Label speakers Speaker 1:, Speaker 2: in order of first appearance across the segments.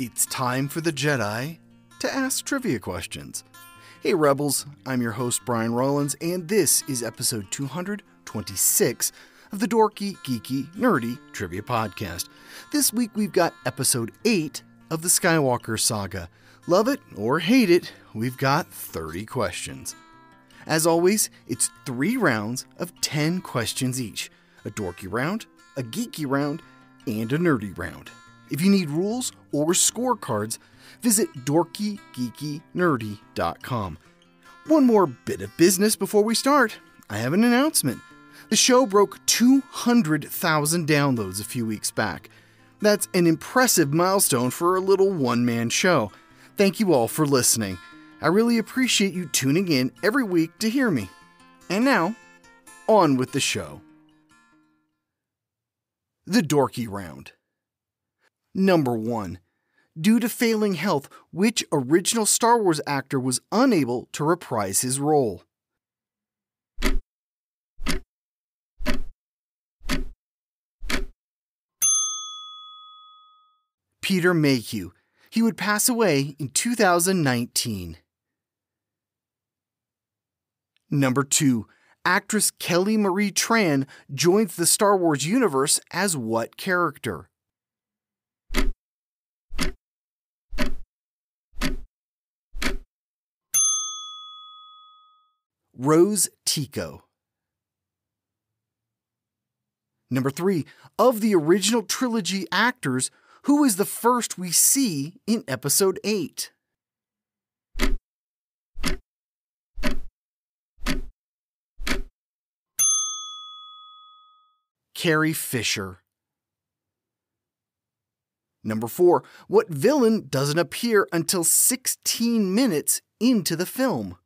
Speaker 1: It's time for the Jedi to ask trivia questions. Hey Rebels, I'm your host Brian Rollins, and this is episode 226 of the Dorky, Geeky, Nerdy Trivia Podcast. This week we've got episode 8 of the Skywalker Saga. Love it or hate it, we've got 30 questions. As always, it's 3 rounds of 10 questions each. A dorky round, a geeky round, and a nerdy round. If you need rules or scorecards, visit dorkygeekynerdy.com. One more bit of business before we start. I have an announcement. The show broke 200,000 downloads a few weeks back. That's an impressive milestone for a little one-man show. Thank you all for listening. I really appreciate you tuning in every week to hear me. And now, on with the show. The Dorky Round. Number 1. Due to failing health, which original Star Wars actor was unable to reprise his role? Peter Mayhew. He would pass away in 2019. Number 2. Actress Kelly Marie Tran joins the Star Wars universe as what character? Rose Tico. Number 3. Of the original trilogy actors, who is the first we see in Episode 8? Carrie Fisher. Number 4. What villain doesn't appear until 16 minutes into the film?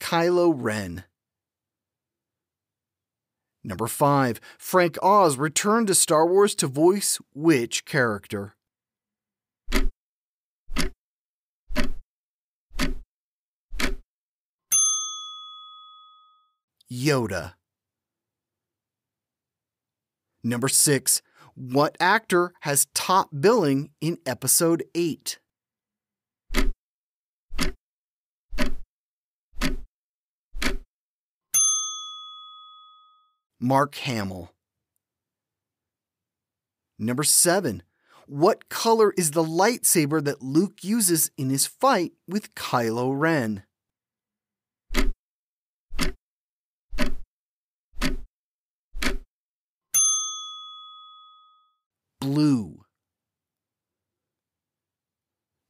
Speaker 1: Kylo Ren. Number 5. Frank Oz returned to Star Wars to voice which character? Yoda. Number 6. What actor has top billing in Episode 8? Mark Hamill. Number 7. What color is the lightsaber that Luke uses in his fight with Kylo Ren? Blue.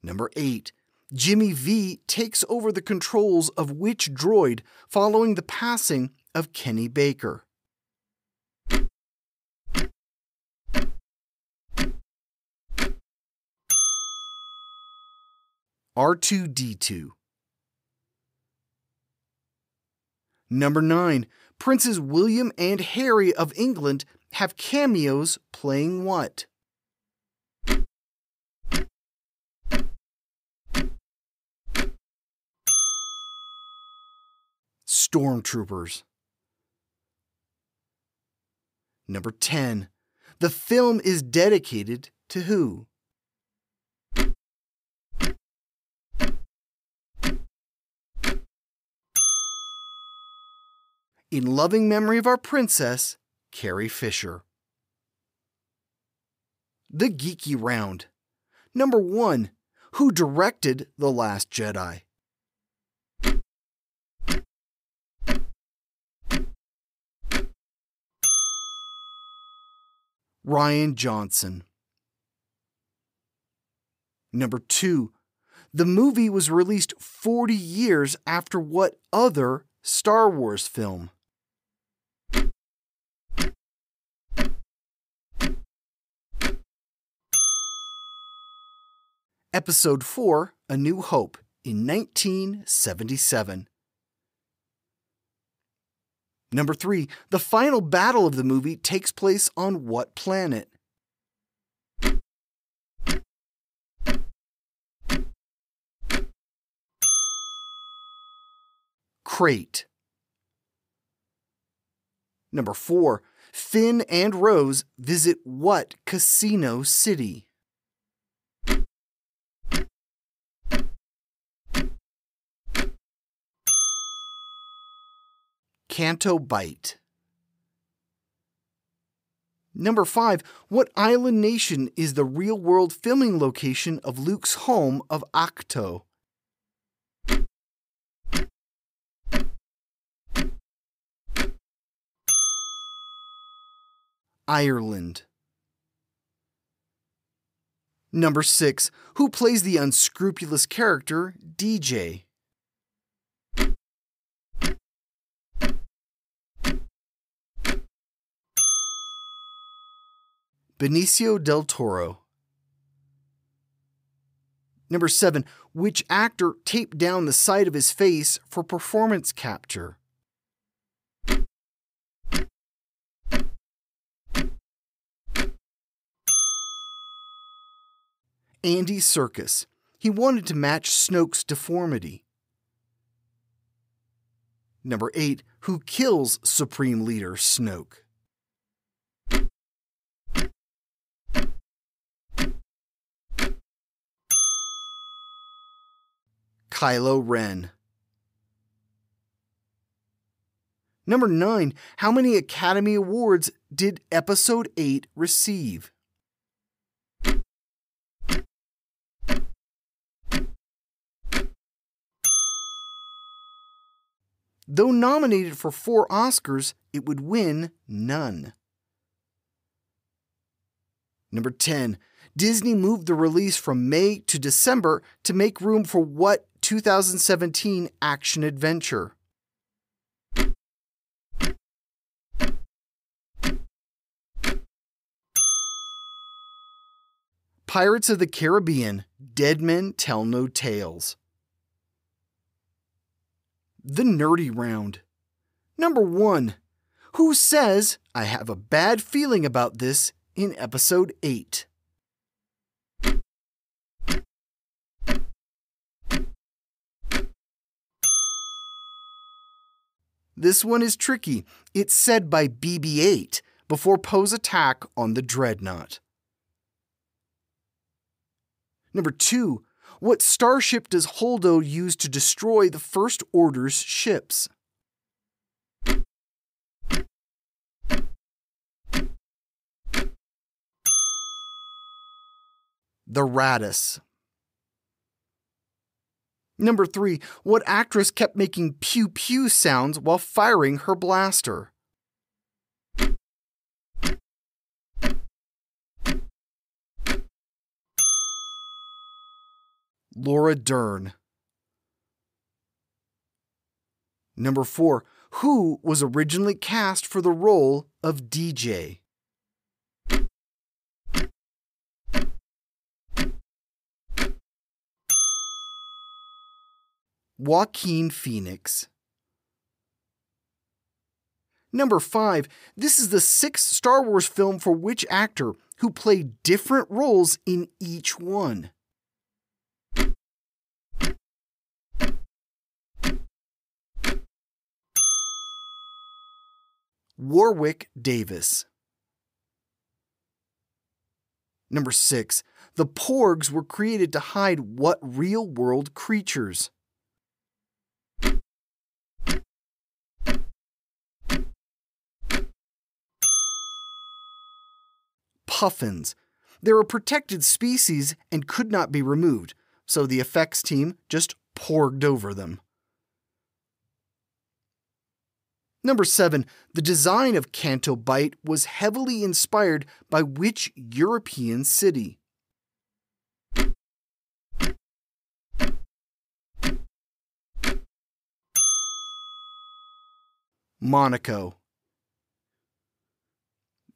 Speaker 1: Number 8. Jimmy V takes over the controls of which droid following the passing of Kenny Baker? R2-D2. Number 9. Princes William and Harry of England have cameos playing what? Stormtroopers. Number 10. The film is dedicated to who? In loving memory of our princess, Carrie Fisher. The Geeky Round. Number 1. Who directed The Last Jedi? Rian Johnson. Number 2. The movie was released 40 years after what other Star Wars film? Episode 4, A New Hope, in 1977. Number 3. The final battle of the movie takes place on what planet? Crate. Number 4. Finn and Rose visit what casino city? Canto Bight. Number 5. What island nation is the real-world filming location of Luke's home of Ahch-To? Ireland. Number 6. Who plays the unscrupulous character DJ? Benicio del Toro. Number 7. Which actor taped down the side of his face for performance capture? Andy Serkis. He wanted to match Snoke's deformity. Number 8. Who kills Supreme Leader Snoke? Kylo Ren. Number 9. How many Academy Awards did Episode 8 receive? Though nominated for 4 Oscars, it would win none. Number 10. Disney moved the release from May to December to make room for what 2017 action-adventure? Pirates of the Caribbean, Dead Men Tell No Tales. The Nerdy Round. Number 1. Who says, "I have a bad feeling about this" in Episode 8? This one is tricky. It's said by BB-8 before Poe's attack on the Dreadnought. Number 2. What starship does Holdo use to destroy the First Order's ships? The Raddus. Number 3. What actress kept making pew-pew sounds while firing her blaster? Laura Dern. Number 4. Who was originally cast for the role of DJ? Joaquin Phoenix. Number 5. This is the 6th Star Wars film for which actor who played different roles in each one? Warwick Davis. Number 6. The Porgs were created to hide what real-world creatures? Puffins. They're a protected species and could not be removed, so the effects team just porged over them. Number 7. The design of Canto Bight was heavily inspired by which European city? Monaco.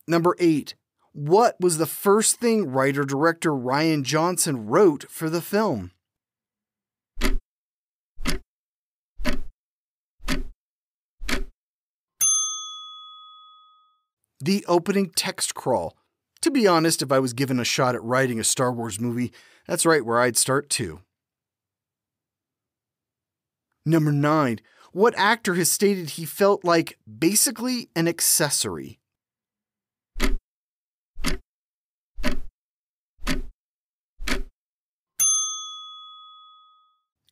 Speaker 1: Number 8. What was the first thing writer-director Rian Johnson wrote for the film? The opening text crawl. To be honest, if I was given a shot at writing a Star Wars movie, that's right where I'd start too. Number 9. What actor has stated he felt like basically an accessory?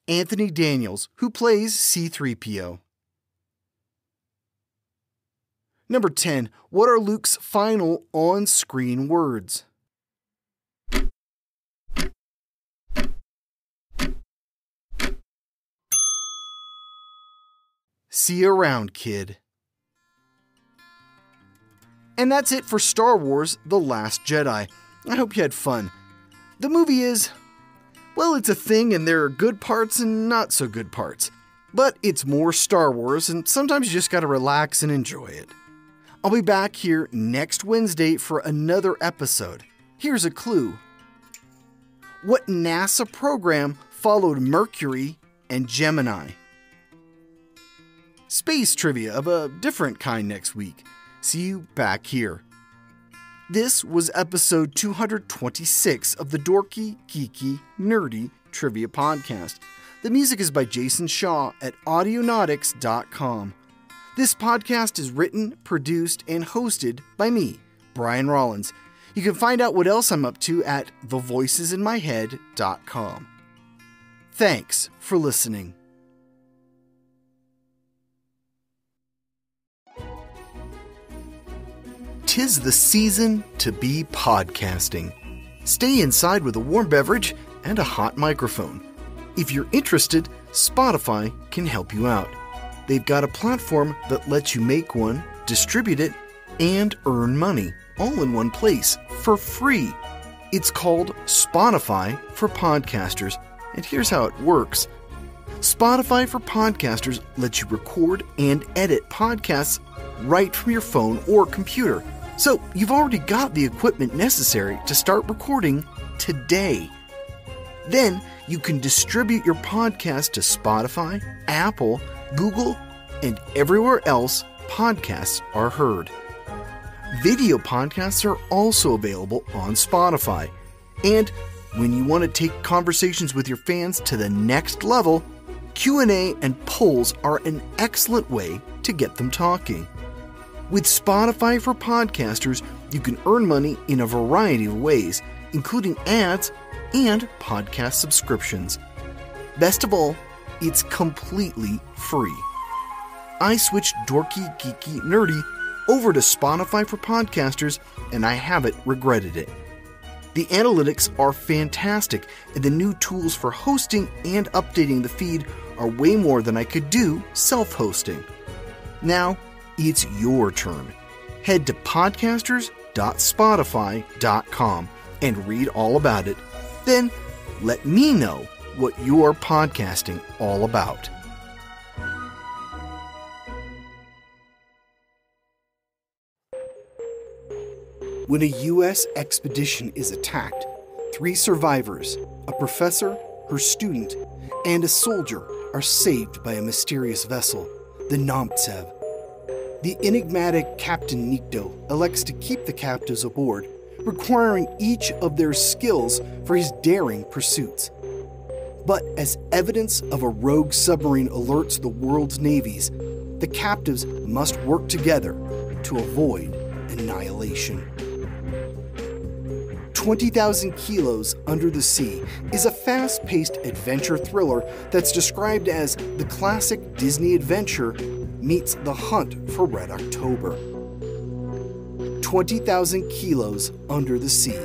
Speaker 1: Anthony Daniels, who plays C-3PO. Number 10. What are Luke's final on-screen words? See you around, kid. And that's it for Star Wars: The Last Jedi. I hope you had fun. The movie is, well, it's a thing and there are good parts and not so good parts. But it's more Star Wars and sometimes you just gotta relax and enjoy it. I'll be back here next Wednesday for another episode. Here's a clue. What NASA program followed Mercury and Gemini? Space trivia of a different kind next week. See you back here. This was episode 226 of the Dorky, Geeky, Nerdy Trivia Podcast. The music is by Jason Shaw at audionautics.com. This podcast is written, produced, and hosted by me, Brian Rollins. You can find out what else I'm up to at thevoicesinmyhead.com. Thanks for listening. 'Tis the season to be podcasting. Stay inside with a warm beverage and a hot microphone. If you're interested, Spotify can help you out. They've got a platform that lets you make one, distribute it, and earn money all in one place for free. It's called Spotify for Podcasters, and here's how it works. Spotify for Podcasters lets you record and edit podcasts right from your phone or computer. So you've already got the equipment necessary to start recording today. Then you can distribute your podcast to Spotify, Apple, Google, and everywhere else podcasts are heard. Video podcasts are also available on Spotify. And when you want to take conversations with your fans to the next level, Q&A and polls are an excellent way to get them talking. With Spotify for Podcasters, you can earn money in a variety of ways, including ads and podcast subscriptions. Best of all, it's completely free. I switched Dorky, Geeky, Nerdy over to Spotify for Podcasters, and I haven't regretted it. The analytics are fantastic, and the new tools for hosting and updating the feed are way more than I could do self-hosting. Now, it's your turn. Head to podcasters.spotify.com and read all about it. Then let me know what you're podcasting all about. When a U.S. expedition is attacked, 3 survivors, a professor, her student, and a soldier are saved by a mysterious vessel, the Nomtsev. The enigmatic Captain Nikto elects to keep the captives aboard, requiring each of their skills for his daring pursuits. But as evidence of a rogue submarine alerts the world's navies, the captives must work together to avoid annihilation. 20,000 Kilos Under the Sea is a fast-paced adventure thriller that's described as the classic Disney adventure meets The Hunt for Red October. 20,000 Kilos Under the Sea,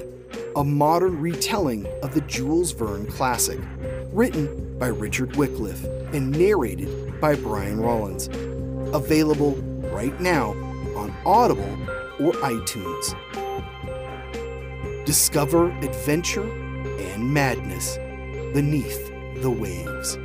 Speaker 1: a modern retelling of the Jules Verne classic, written by Richard Wycliffe and narrated by Brian Rollins. Available right now on Audible or iTunes. Discover adventure and madness beneath the waves.